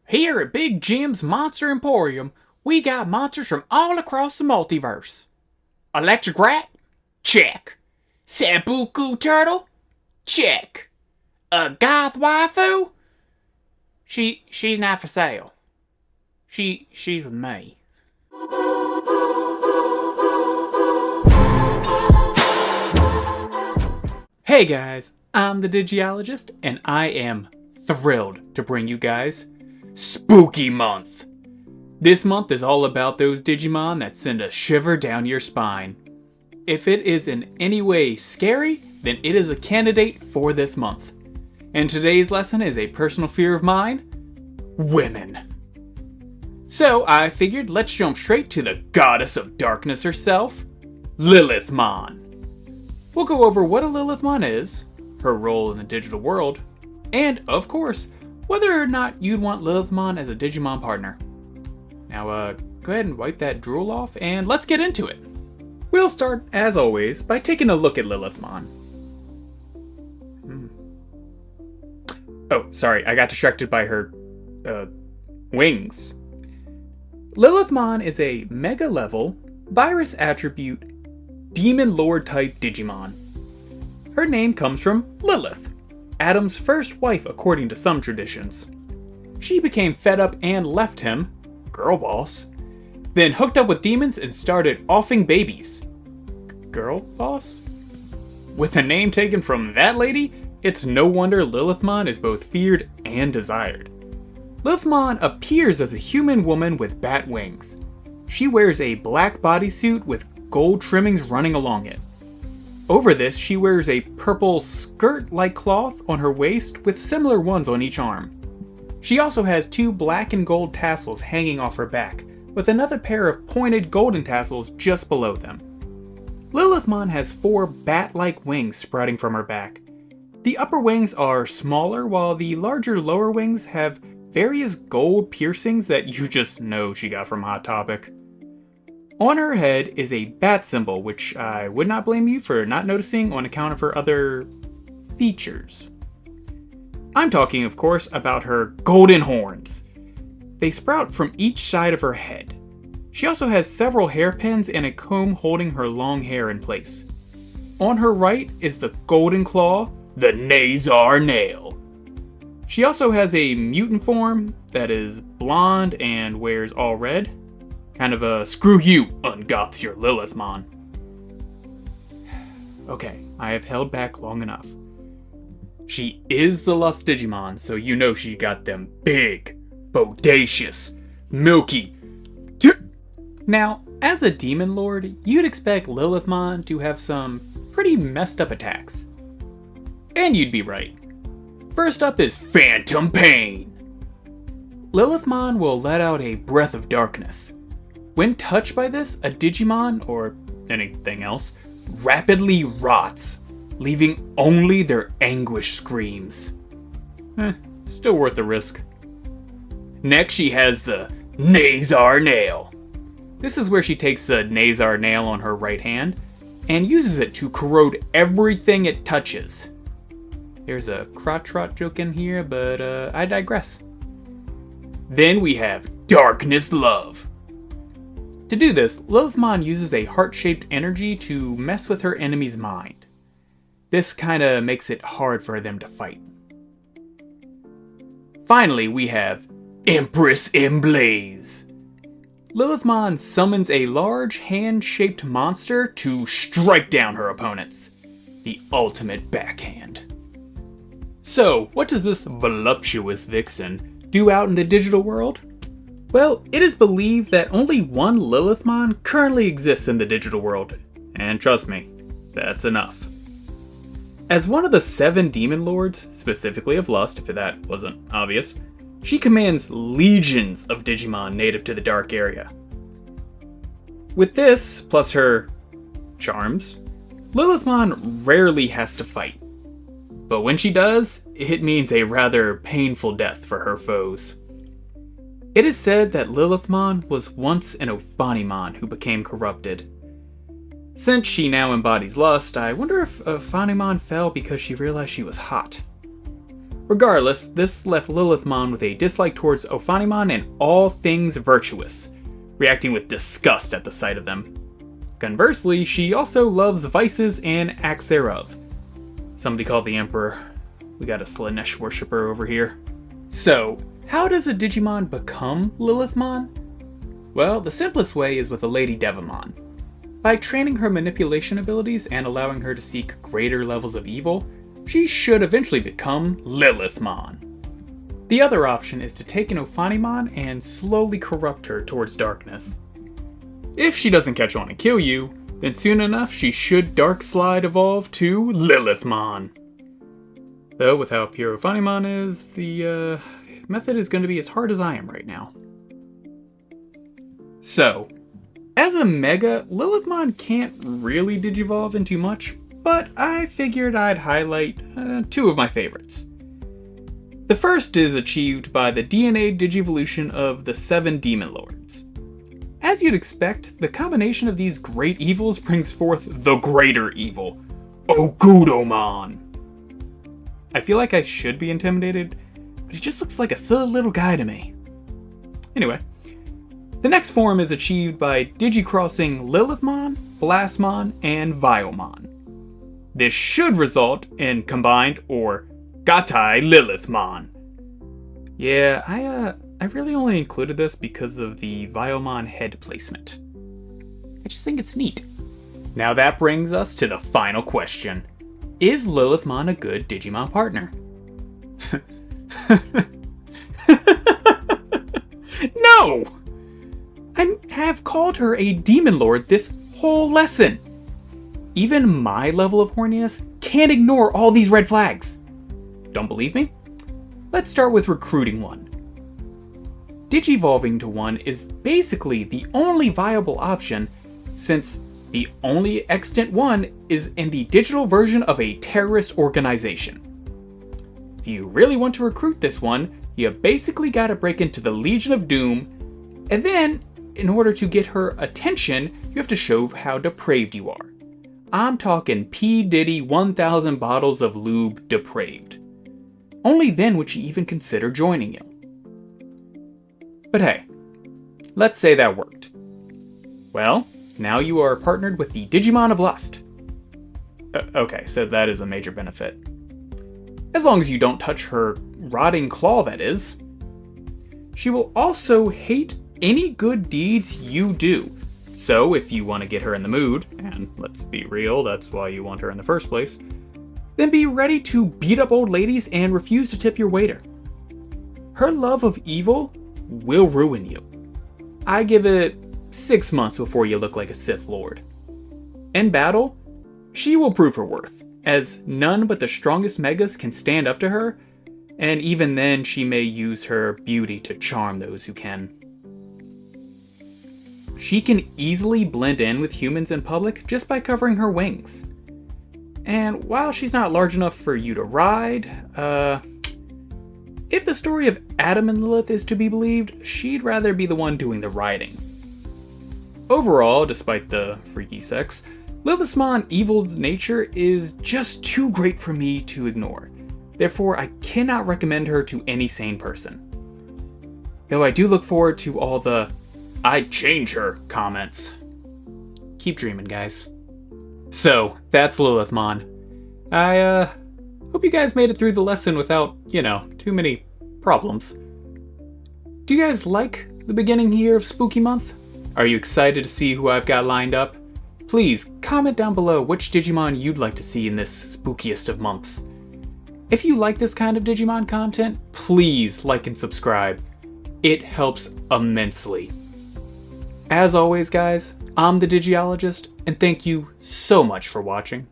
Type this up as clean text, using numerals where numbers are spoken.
Here at Big Jim's Monster Emporium, we got monsters from all across the multiverse. Electric Rat? Check. Sabuku Turtle? Check. A Goth Waifu? She's not for sale. She's with me. Hey guys, I'm the Digi-ologist, and I am thrilled to bring you guys Spooky Month. This month is all about those Digimon that send a shiver down your spine. If it is in any way scary, then it is a candidate for this month. And today's lesson is a personal fear of mine: women. So I figured let's jump straight to the goddess of darkness herself, Lilithmon. We'll go over what a Lilithmon is, her role in the digital world, and, of course, whether or not you'd want Lilithmon as a Digimon partner. Now, go ahead and wipe that drool off, and let's get into it. We'll start, as always, by taking a look at Lilithmon. Oh, sorry, I got distracted by her, wings. Lilithmon is a mega-level, virus attribute, Demon Lord type Digimon. Her name comes from Lilith, Adam's first wife according to some traditions. She became fed up and left him, girl boss, then hooked up with demons and started offing babies. Girl boss? With a name taken from that lady, it's no wonder Lilithmon is both feared and desired. Lilithmon appears as a human woman with bat wings. She wears a black bodysuit with gold trimmings running along it. Over this, she wears a purple skirt-like cloth on her waist with similar ones on each arm. She also has two black and gold tassels hanging off her back, with another pair of pointed golden tassels just below them. Lilithmon has four bat-like wings sprouting from her back. The upper wings are smaller, while the larger lower wings have various gold piercings that you just know she got from Hot Topic. On her head is a bat symbol, which I would not blame you for not noticing on account of her other features. I'm talking, of course, about her golden horns. They sprout from each side of her head. She also has several hairpins and a comb holding her long hair in place. On her right is the golden claw, the Nazar Nail. She also has a mutant form that is blonde and wears all red. Kind of a screw you, ungoths your Lilithmon. Okay, I have held back long enough. She is the Lust Digimon, so you know she got them big, bodacious, milky. Now, as a Demon Lord, you'd expect Lilithmon to have some pretty messed up attacks. And you'd be right. First up is Phantom Pain. Lilithmon will let out a breath of darkness. When touched by this, a Digimon, or anything else, rapidly rots, leaving only their anguish screams. Still worth the risk. Next, she has the Nazar Nail. This is where she takes the Nazar Nail on her right hand and uses it to corrode everything it touches. There's a crotch-rot joke in here, but I digress. Then we have Darkness Love. To do this, Lilithmon uses a heart-shaped energy to mess with her enemy's mind. This kinda makes it hard for them to fight. Finally, we have Empress in Blaze. Lilithmon summons a large hand-shaped monster to strike down her opponents. The ultimate backhand. So, what does this voluptuous vixen do out in the digital world? Well, it is believed that only one Lilithmon currently exists in the digital world, and trust me, that's enough. As one of the 7 Demon Lords, specifically of Lust, if that wasn't obvious, she commands legions of Digimon native to the dark area. With this, plus her charms, Lilithmon rarely has to fight. But when she does, it means a rather painful death for her foes. It is said that Lilithmon was once an Ophanimon who became corrupted. Since she now embodies lust, I wonder if Ophanimon fell because she realized she was hot. Regardless, this left Lilithmon with a dislike towards Ophanimon and all things virtuous, reacting with disgust at the sight of them. Conversely, she also loves vices and acts thereof. Somebody called the Emperor. We got a Slanesh worshipper over here. So, how does a Digimon become Lilithmon? Well, the simplest way is with a Lady Devamon. By training her manipulation abilities and allowing her to seek greater levels of evil, she should eventually become Lilithmon. The other option is to take an Ophanimon and slowly corrupt her towards darkness. If she doesn't catch on and kill you, then soon enough she should Dark Slide evolve to Lilithmon. Though with how pure Ophanimon is, the method is going to be as hard as I am right now. So, as a Mega, Lilithmon can't really digivolve into much, but I figured I'd highlight two of my favorites. The first is achieved by the DNA Digivolution of the 7 Demon Lords. As you'd expect, the combination of these great evils brings forth the greater evil, Ogudomon. I feel like I should be intimidated, but he just looks like a silly little guy to me. Anyway, the next form is achieved by digicrossing Lilithmon, Blastmon, and Vilemon. This should result in combined or Gatai Lilithmon. Yeah, I really only included this because of the Vilemon head placement. I just think it's neat. Now that brings us to the final question. Is Lilithmon a good Digimon partner? No! I have called her a Demon Lord this whole lesson. Even my level of horniness can't ignore all these red flags. Don't believe me? Let's start with recruiting one. Digivolving to one is basically the only viable option, since the only extant one is in the digital version of a terrorist organization. If you really want to recruit this one, you basically gotta break into the Legion of Doom, and then, in order to get her attention, you have to show how depraved you are. I'm talking P. Diddy 1,000 bottles of lube depraved. Only then would she even consider joining you. But hey, let's say that worked. Well, now you are partnered with the Digimon of Lust. Okay, so that is a major benefit. As long as you don't touch her rotting claw, that is. She will also hate any good deeds you do. So if you want to get her in the mood, and let's be real, that's why you want her in the first place, then be ready to beat up old ladies and refuse to tip your waiter. Her love of evil will ruin you. I give it 6 months before you look like a Sith Lord. In battle, she will prove her worth, as none but the strongest Megas can stand up to her, and even then she may use her beauty to charm those who can. She can easily blend in with humans in public just by covering her wings. And while she's not large enough for you to ride, if the story of Adam and Lilith is to be believed, she'd rather be the one doing the riding. Overall, despite the freaky sex, Lilithmon's evil nature is just too great for me to ignore. Therefore, I cannot recommend her to any sane person. Though I do look forward to all the "I'd change her" comments. Keep dreaming, guys. So, that's Lilithmon. I hope you guys made it through the lesson without, too many problems. Do you guys like the beginning here of Spooky Month? Are you excited to see who I've got lined up? Please comment down below which Digimon you'd like to see in this spookiest of months. If you like this kind of Digimon content, please like and subscribe. It helps immensely. As always, guys, I'm the Digi-ologist, and thank you so much for watching.